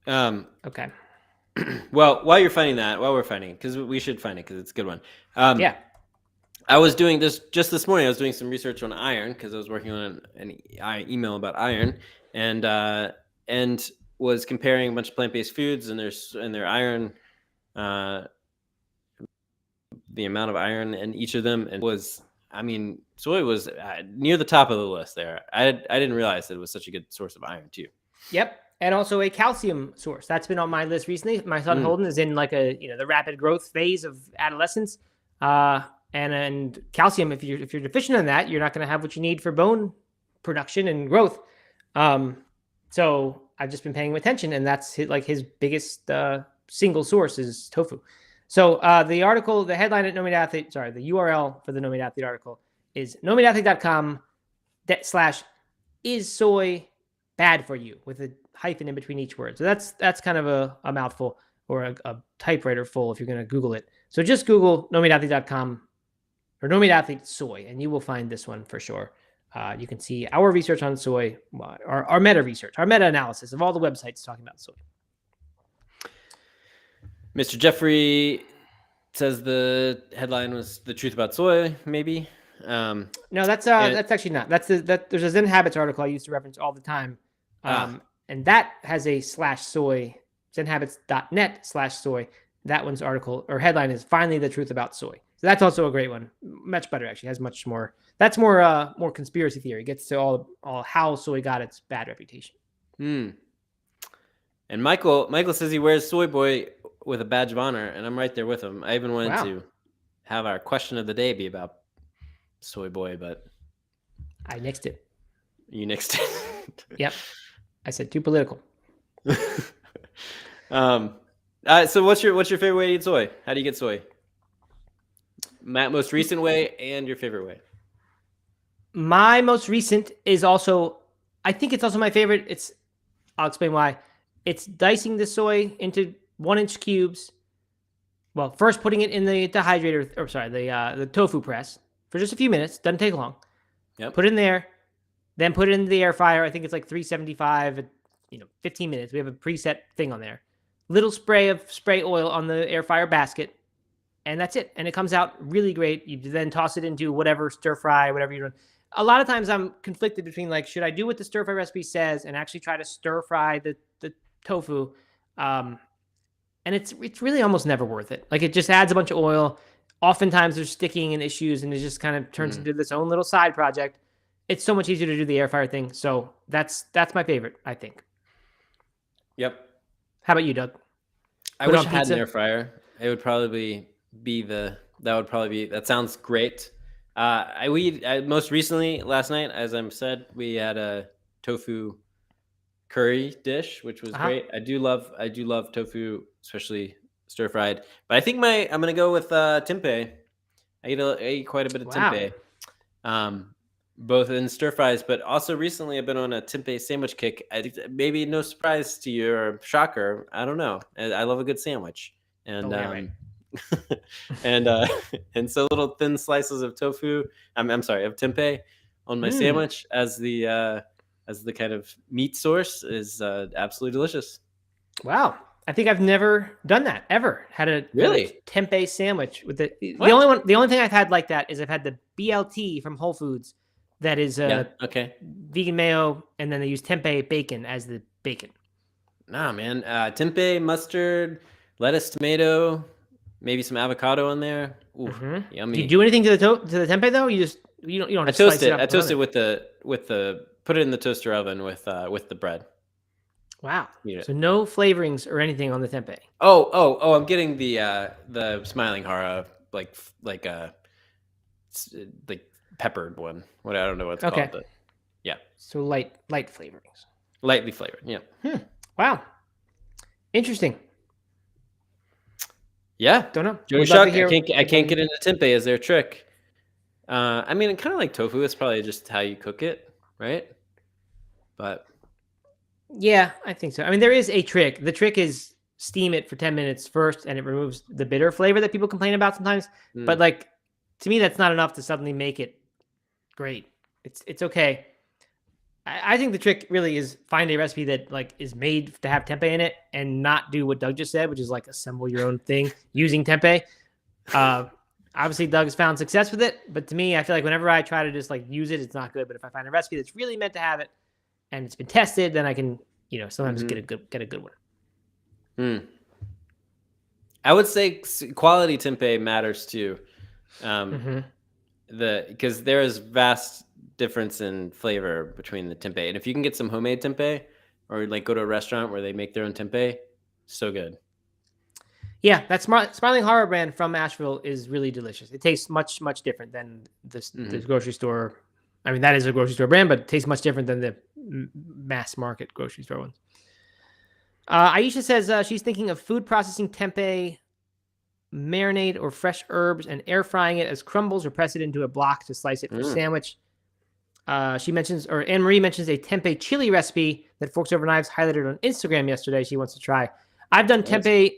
Okay. Well, while we're finding it, because we should find it because it's a good one. Yeah. I was doing this just this morning. I was doing some research on iron because I was working on an email about iron, and was comparing a bunch of plant-based foods and their iron, the amount of iron in each of them, and soy was near the top of the list there. I didn't realize that it was such a good source of iron too. Yep. And also a calcium source. That's been on my list recently. My son Holden is in the rapid growth phase of adolescence. And calcium, if you're deficient in that, you're not going to have what you need for bone production and growth. So I've just been paying attention, and that's his biggest single source is tofu. So the article, the headline at No Meat Athlete, the URL for the No Meat Athlete article is nomeatathlete.com/is soy bad for you, with a hyphen in between each word. So that's kind of a mouthful, or a typewriter full if you're going to Google it. So just Google nomeatathlete.com or No Meat Athlete soy, and you will find this one for sure. You can see our research on soy, our meta-analysis of all the websites talking about soy. Mr. Jeffrey says the headline was "The Truth About Soy," maybe. No, that's actually not. There's a Zen Habits article I used to reference all the time. And that has a /soy, zenhabits.net/soy. That one's article or headline is "Finally the Truth About Soy." So that's also a great one. Much better, actually. Has much more. That's more conspiracy theory. It gets to all how soy got its bad reputation. And Michael says he wears Soy Boy with a badge of honor, and I'm right there with him. I even wanted to have our question of the day be about Soy Boy, but I nixed it. You nixed it. Yep. I said too political. So what's your favorite way to eat soy? How do you get soy? Matt, most recent way and your favorite way. My most recent is also, I think it's also my favorite. I'll explain why. It's dicing the soy into 1-inch cubes. Well, first putting it in the dehydrator, the tofu press for just a few minutes. Doesn't take long. Yep. Put it in there. Then put it in the air fryer. I think it's like 375, 15 minutes. We have a preset thing on there. little spray of spray oil on the air fryer basket, and that's it. And it comes out really great. You then toss it into whatever stir fry, whatever you're doing. A lot of times I'm conflicted between like, should I do what the stir fry recipe says and actually try to stir fry the tofu? And it's really almost never worth it. Like, it just adds a bunch of oil. Oftentimes there's sticking and issues, and it just kind of turns into this own little side project. It's so much easier to do the air fryer thing. So that's my favorite, I think. Yep. How about you, Doug? I wish I had an air fryer. It would probably be that sounds great. Most recently last night, as I said, we had a tofu curry dish, which was great. I do love tofu, especially stir fried. But I think I'm gonna go with tempeh. I eat quite a bit of tempeh, both in stir fries, but also recently I've been on a tempeh sandwich kick. Maybe no surprise to you or shocker. I don't know. I love a good sandwich, and right. and so little thin slices of tofu. I'm sorry, of tempeh on my sandwich as the kind of meat source is absolutely delicious. Wow. I think I've never done that ever. Had a tempeh sandwich with the only thing I've had like that is I've had the BLT from Whole Foods that is vegan mayo, and then they use tempeh bacon as the bacon. Nah, man. Tempeh, mustard, lettuce, tomato, maybe some avocado in there. Ooh, yummy. Do you do anything to the tempeh though? You don't. I toast it. I toast it with the put it in the toaster oven with the bread. Wow. So no flavorings or anything on the tempeh. Oh! I'm getting the smiling hara like peppered one. I don't know what it's called. But yeah. So light flavorings. Lightly flavored. Yeah. Wow. Interesting. Yeah. Don't know. Joey Shuck, I can't get into tempeh as their trick. I mean, kind of like tofu. It's probably just how you cook it, right? But yeah, I think so. I mean, there is a trick. The trick is steam it for 10 minutes first, and it removes the bitter flavor that people complain about sometimes. But like, to me, that's not enough to suddenly make it great. It's okay. I think the trick really is find a recipe that like is made to have tempeh in it, and not do what Doug just said, which is like assemble your own thing using tempeh. Obviously, Doug's found success with it, but to me, I feel like whenever I try to just like use it, it's not good. But if I find a recipe that's really meant to have it, and it's been tested, then I can, sometimes get a good one. I would say quality tempeh matters too, because there is vast difference in flavor between the tempeh, and if you can get some homemade tempeh, or like go to a restaurant where they make their own tempeh, so good. Yeah, that Smiling Hara brand from Asheville is really delicious. It tastes much different than the grocery store. I mean, that is a grocery store brand, but it tastes much different than the mass market grocery store ones. Aisha says she's thinking of food processing tempeh marinade or fresh herbs and air frying it as crumbles, or press it into a block to slice it for a sandwich. Anne Marie mentions a tempeh chili recipe that Forks Over Knives highlighted on Instagram yesterday. She wants to try. I've done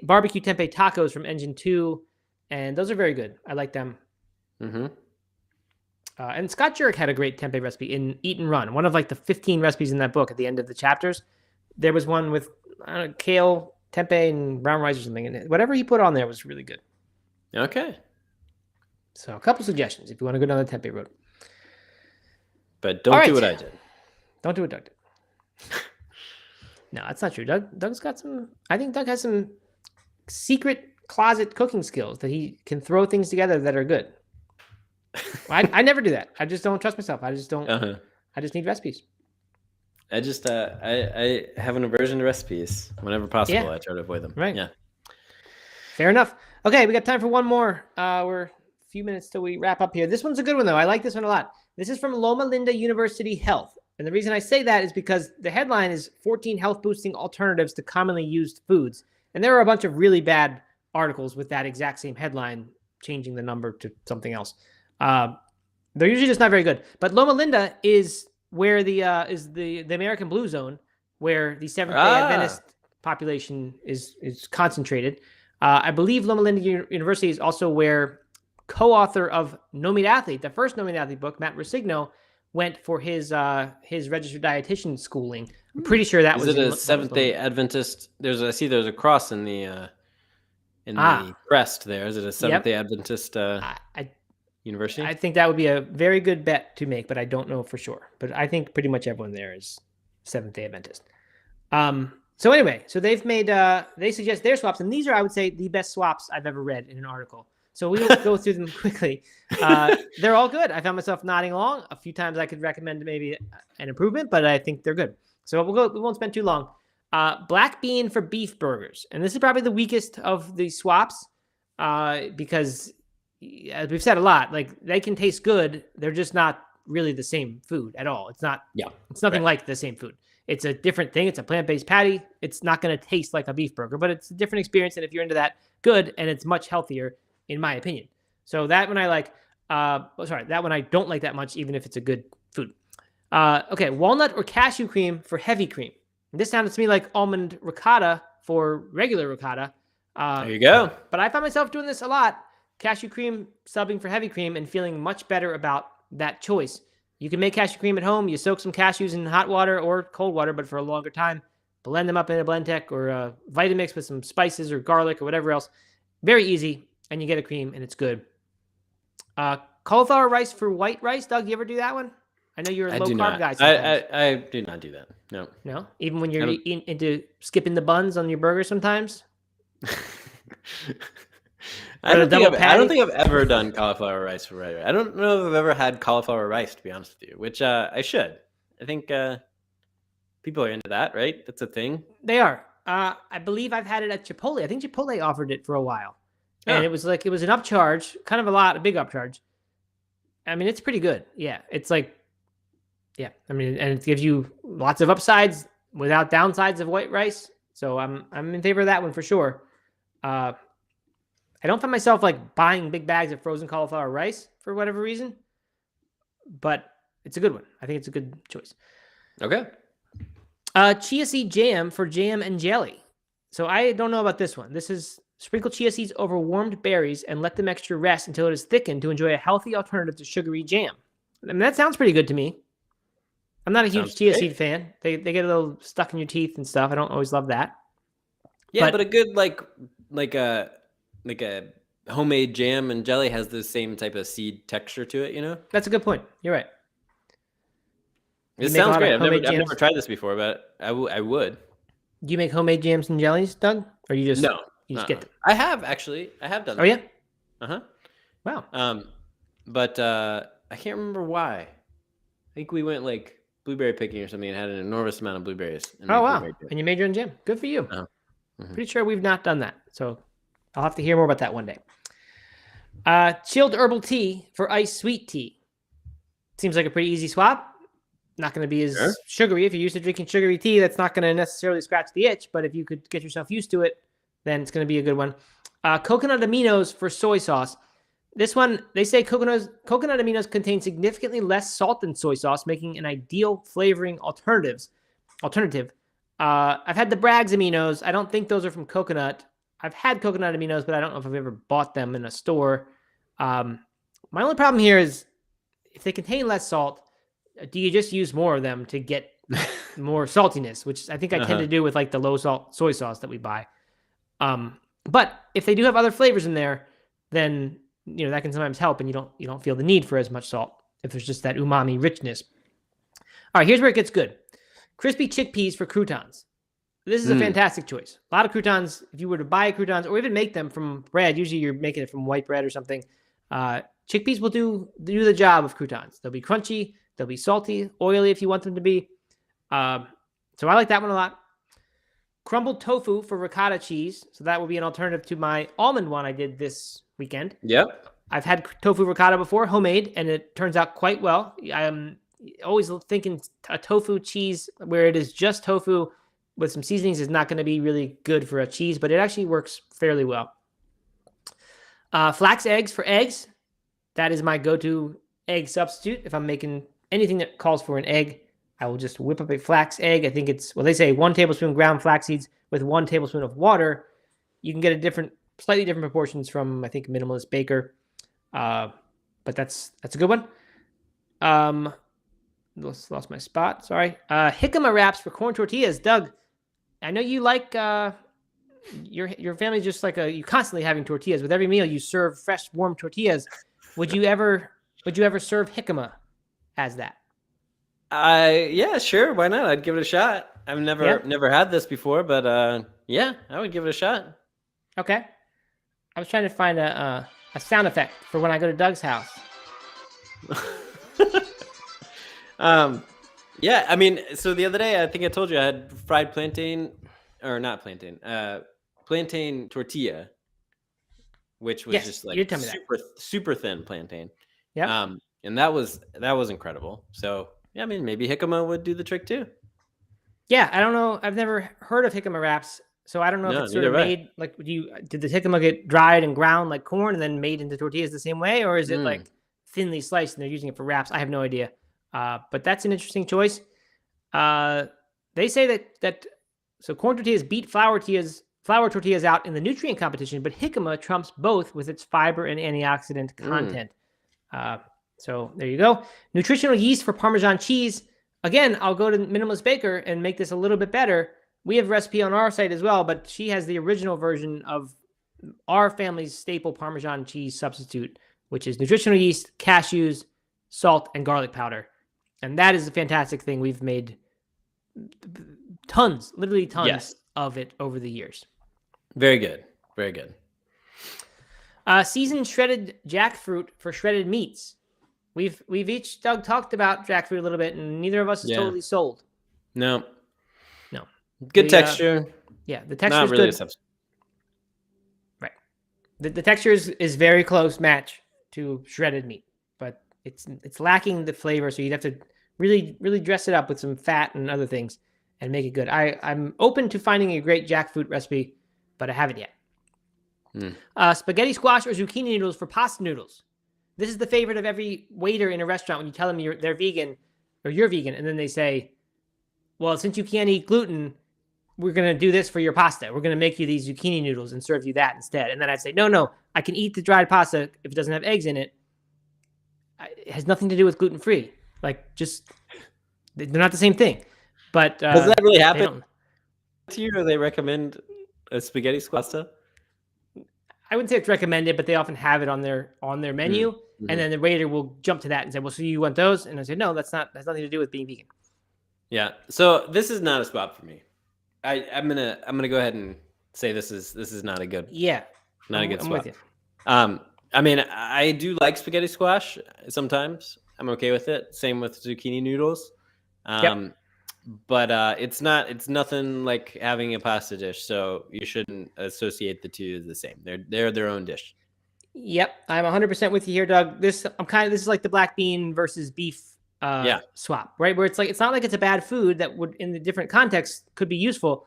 barbecue tempeh tacos from Engine 2, and those are very good. I like them. And Scott Jurek had a great tempeh recipe in Eat and Run. One of like the 15 recipes in that book at the end of the chapters. There was one with kale, tempeh, and brown rice or something. And whatever he put on there was really good. Okay. So a couple suggestions if you want to go down the tempeh road. But don't do what I did. Don't do what Doug did. No, that's not true. Doug's got some. I think Doug has some secret closet cooking skills that he can throw things together that are good. I never do that. I just don't trust myself. I just don't. I just need recipes. I just I have an aversion to recipes whenever possible. Yeah. I try to avoid them. Right. Yeah. Fair enough. Okay, we got time for one more. We're a few minutes till we wrap up here. This one's a good one though. I like this one a lot. This is from Loma Linda University Health. And the reason I say that is because the headline is 14 health boosting alternatives to commonly used foods. And there are a bunch of really bad articles with that exact same headline, changing the number to something else. They're usually just not very good. But Loma Linda is where the American Blue Zone, where the Seventh-day Adventist population is concentrated. I believe Loma Linda University is also where co-author of No Meat Athlete, the first No Meat Athlete book, Matt Ruscigno, went for his registered dietitian schooling. I'm pretty sure that Is was it a that was Seventh-day Adventist? I see there's a cross in the crest there. Is it a Seventh-day Adventist university? I think that would be a very good bet to make, but I don't know for sure. But I think pretty much everyone there is Seventh-day Adventist. So anyway, so they've made they suggest their swaps, and these are, I would say, the best swaps I've ever read in an article. So we will go through them quickly. They're all good. I found myself nodding along. A few times I could recommend maybe an improvement, but I think they're good. So we won't spend too long. Black bean for beef burgers, and this is probably the weakest of the swaps because, as we've said a lot, like they can taste good. They're just not really the same food at all. It's not. Yeah, it's nothing like the same food. It's a different thing. It's a plant-based patty. It's not going to taste like a beef burger, but it's a different experience. And if you're into that, good. And it's much healthier, in my opinion. So that one I like. That one I don't like that much, even if it's a good food. Okay, walnut or cashew cream for heavy cream. This sounded to me like almond ricotta for regular ricotta. There you go. But I found myself doing this a lot. Cashew cream subbing for heavy cream and feeling much better about that choice. You can make cashew cream at home. You soak some cashews in hot water or cold water, but for a longer time. Blend them up in a Blendtec or a Vitamix with some spices or garlic or whatever else. Very easy, and you get a cream, and it's good. Cauliflower rice for white rice. Doug, you ever do that one? I know you're a low-carb guy sometimes. I do not do that. No. No? Even when you're into skipping the buns on your burger sometimes? I don't think I've ever done cauliflower rice for white rice. I don't know if I've ever had cauliflower rice, to be honest with you, which I should. I think people are into that, right? That's a thing. They are. I believe I've had it at Chipotle. I think Chipotle offered it for a while. And it was an upcharge, kind of a big upcharge. I mean, it's pretty good. Yeah. It's like, yeah. I mean, and it gives you lots of upsides without downsides of white rice. So I'm in favor of that one for sure. I don't find myself like buying big bags of frozen cauliflower rice for whatever reason, but it's a good one. I think it's a good choice. Okay. Chia seed jam for jam and jelly. So I don't know about this one. This is sprinkle chia seeds over warmed berries and let the mixture rest until it is thickened to enjoy a healthy alternative to sugary jam. I mean, that sounds pretty good to me. I'm not a huge chia seed fan. They get a little stuck in your teeth and stuff. I don't always love that. Yeah, but a good like a homemade jam and jelly has the same type of seed texture to it, you know? That's a good point. You're right. It sounds great. I've never tried this before, but I would. Do you make homemade jams and jellies, Doug? Or you just get them? I have actually. I have done that. Oh yeah? Uh-huh. Wow. But I can't remember why. I think we went like blueberry picking or something and had an enormous amount of blueberries. Oh wow. And you made your own jam. Good for you. Mm-hmm. Pretty sure we've not done that. So I'll have to hear more about that one day. Chilled herbal tea for iced sweet tea. Seems like a pretty easy swap. Not going to be as sugary. If you're used to drinking sugary tea, that's not going to necessarily scratch the itch. But if you could get yourself used to it, then it's going to be a good one. Coconut aminos for soy sauce. This one, they say coconut aminos contain significantly less salt than soy sauce, making an ideal flavoring alternative. I've had the Bragg's aminos. I don't think those are from coconut. I've had coconut aminos, but I don't know if I've ever bought them in a store. My only problem here is if they contain less salt, do you just use more of them to get more saltiness, which I think I tend to do with like the low salt soy sauce that we buy. But if they do have other flavors in there, then that can sometimes help, and you don't feel the need for as much salt if there's just that umami richness. All right, here's where it gets good. Crispy chickpeas for croutons. This is a fantastic choice. A lot of croutons, if you were to buy croutons or even make them from bread, usually you're making it from white bread or something. Chickpeas will do the job of croutons. They'll be crunchy, they'll be salty, oily if you want them to be. So I like that one a lot. Crumbled tofu for ricotta cheese. So that will be an alternative to my almond one I did this weekend. Yep. I've had tofu ricotta before, homemade, and it turns out quite well. I'm always thinking a tofu cheese where it is just tofu with some seasonings is not going to be really good for a cheese, but it actually works fairly well. Flax eggs for eggs. That is my go-to egg substitute. If I'm making anything that calls for an egg, I will just whip up a flax egg. I think they say 1 tablespoon ground flax seeds with 1 tablespoon of water. You can get slightly different proportions from, I think, Minimalist Baker. But that's a good one. lost my spot. Sorry. Jicama wraps for corn tortillas. Doug, I know you like your family's just like you constantly having tortillas. With every meal, you serve fresh, warm tortillas. Would you ever serve jicama as that? Yeah, sure. Why not? I'd give it a shot. I've never had this before, but yeah, I would give it a shot. Okay. I was trying to find a sound effect for when I go to Doug's house. Yeah, I mean, so the other day, I think I told you I had fried plantain, or not plantain, plantain tortilla, which was Yes, just you like did tell me that. super thin plantain. Yeah. And that was incredible. So yeah, I mean, maybe jicama would do the trick too. Yeah, I don't know. I've never heard of jicama wraps, so I don't know if No, it's sort of neither have I. made like did the jicama get dried and ground like corn and then made into tortillas the same way, or is it like thinly sliced and they're using it for wraps? I have no idea. But that's an interesting choice. They say that so corn tortillas beat flour tortillas out in the nutrient competition, but jicama trumps both with its fiber and antioxidant content. So there you go. Nutritional yeast for Parmesan cheese. Again, I'll go to Minimalist Baker and make this a little bit better. We have a recipe on our site as well, but she has the original version of our family's staple Parmesan cheese substitute, which is nutritional yeast, cashews, salt, and garlic powder. And that is a fantastic thing. We've made literally tons of it over the years. Very good. Very good. Seasoned shredded jackfruit for shredded meats. We've each, Doug, talked about jackfruit a little bit, and neither of us is totally sold. No. The Good texture. The texture Not is really good. a substitute. Right. The texture is very close match to shredded meat, but it's lacking the flavor, so you'd have to really dress it up with some fat and other things and make it good. I'm open to finding a great jackfruit recipe, but I haven't yet. Spaghetti squash or zucchini noodles for pasta noodles. This is the favorite of every waiter in a restaurant when you tell them they're vegan or you're vegan, and then they say, well, since you can't eat gluten, we're going to do this for your pasta. We're going to make you these zucchini noodles and serve you that instead. And then I'd say, no, I can eat the dried pasta if it doesn't have eggs in it. It has nothing to do with gluten-free. Like, just, they're not the same thing. But does that really happen to you, or they recommend a spaghetti squasta? I wouldn't say it's recommended, but they often have it on their menu. And then the waiter will jump to that and say, well, so you want those? And I say, no, that's nothing to do with being vegan. Yeah. So this is not a spot for me. I'm gonna go ahead and say this is not a good not a good spot. With you. I mean, I do like spaghetti squash sometimes. I'm okay with it. Same with zucchini noodles. But it's nothing like having a pasta dish, so you shouldn't associate the two as the same. They're their own dish. Yep, I'm 100% with you here, Doug. This is like the black bean versus beef swap, right? Where it's like, it's not like it's a bad food that would, in the different contexts, could be useful.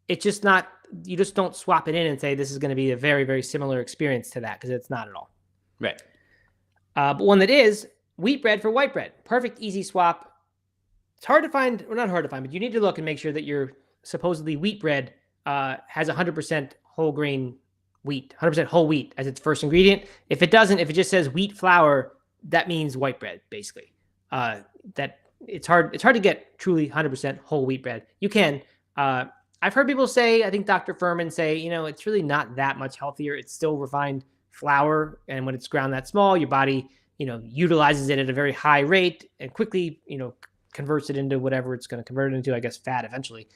It's just not, you just don't swap it in and say this is going to be a very, very similar experience to that, because it's not at all. Right. But one that is wheat bread for white bread. Perfect, easy swap. It's hard to find, or not hard to find, but you need to look and make sure that your supposedly wheat bread has 100% whole grain wheat, 100% whole wheat as its first ingredient. If it doesn't, if it just says wheat flour, that means white bread, basically. That it's hard to get truly 100% whole wheat bread. You can. I've heard people say, I think Dr. Furman say, it's really not that much healthier. It's still refined flour, and when it's ground that small, your body, utilizes it at a very high rate and quickly, converts it into whatever it's going to convert it into, I guess, fat eventually,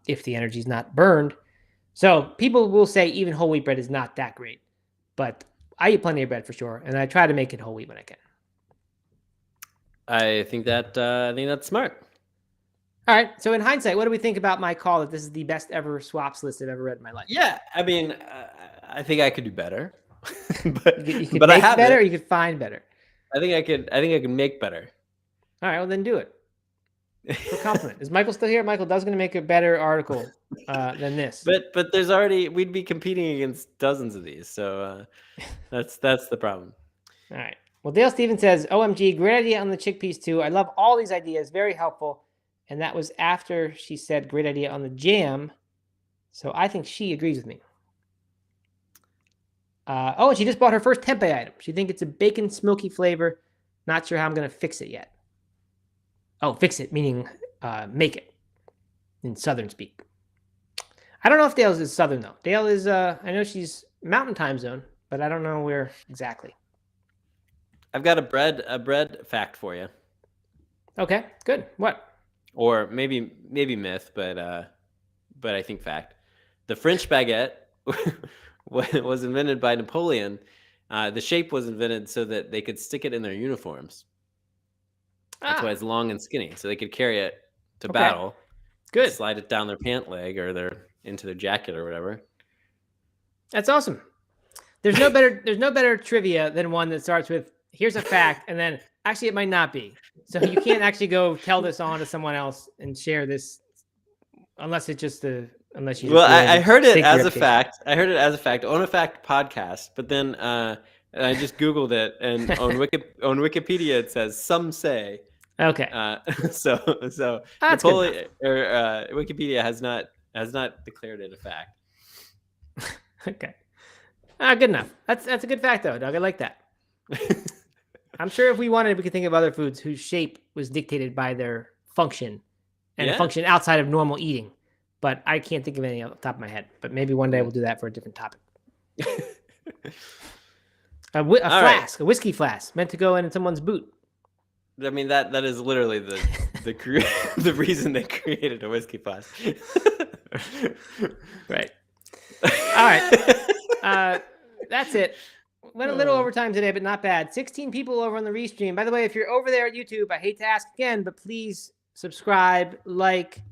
if the energy is not burned. So people will say even whole wheat bread is not that great, but I eat plenty of bread for sure, and I try to make it whole wheat when I can. I think that's smart. All right. So in hindsight, what do we think about my call that this is the best ever swaps list I've ever read in my life? Yeah, I mean, I think I could do better, but you could but make I have better, or you could find better. I think I could make better. All right. Well, then do it. For compliment. Is Michael still here? Michael Doug's going to make a better article than this. But we'd be competing against dozens of these, so that's the problem. All right. Well, Dale Stevens says, OMG, great idea on the chickpeas too. I love all these ideas. Very helpful. And that was after she said great idea on the jam. So I think she agrees with me. And she just bought her first tempeh item. She thinks it's a bacon smoky flavor. Not sure how I'm going to fix it yet. Oh, fix it, meaning make it in Southern speak. I don't know if Dale's is Southern though. Dale is, I know she's Mountain Time Zone, but I don't know where exactly. I've got a bread fact for you. Okay, good. What? Or maybe myth, but I think fact. The French baguette was invented by Napoleon. The shape was invented so that they could stick it in their uniforms. That's why it's long and skinny, so they could carry it to battle. Good. Slide it down their pant leg or into their jacket or whatever. That's awesome. There's no better trivia than one that starts with here's a fact and then actually it might not be. So you can't actually go tell this on to someone else and share this unless it's just unless you. Well, I heard it as a fact. I heard it as a fact on a fact podcast, but then I just Googled it, and on Wikipedia it says some say. Okay. So Napoleon, or Wikipedia has not declared it a fact. Okay. Good enough. That's a good fact though, Doug. I like that. I'm sure if we wanted, we could think of other foods whose shape was dictated by their function and function outside of normal eating. But I can't think of any off the top of my head. But maybe one day we'll do that for a different topic. A flask, a whiskey flask, meant to go in someone's boot. I mean, that is literally the reason they created a whiskey flask. Right. All right. That's it. Went a little overtime today, but not bad. 16 people over on the restream. By the way, if you're over there at YouTube, I hate to ask again, but please subscribe, like,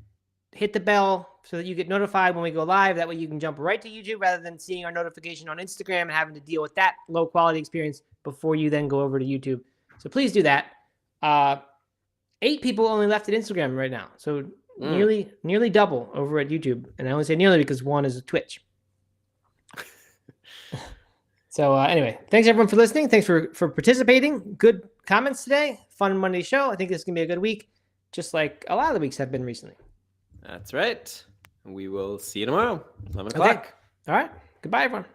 hit the bell so that you get notified when we go live. That way you can jump right to YouTube rather than seeing our notification on Instagram and having to deal with that low quality experience before you then go over to YouTube. So please do that. 8 people only left at Instagram right now. So nearly double over at YouTube. And I only say nearly because one is a Twitch. So anyway, thanks everyone for listening. Thanks for participating. Good comments today. Fun Monday show. I think this is going to be a good week, just like a lot of the weeks have been recently. That's right. We will see you tomorrow, 11 o'clock. All right. Goodbye, everyone.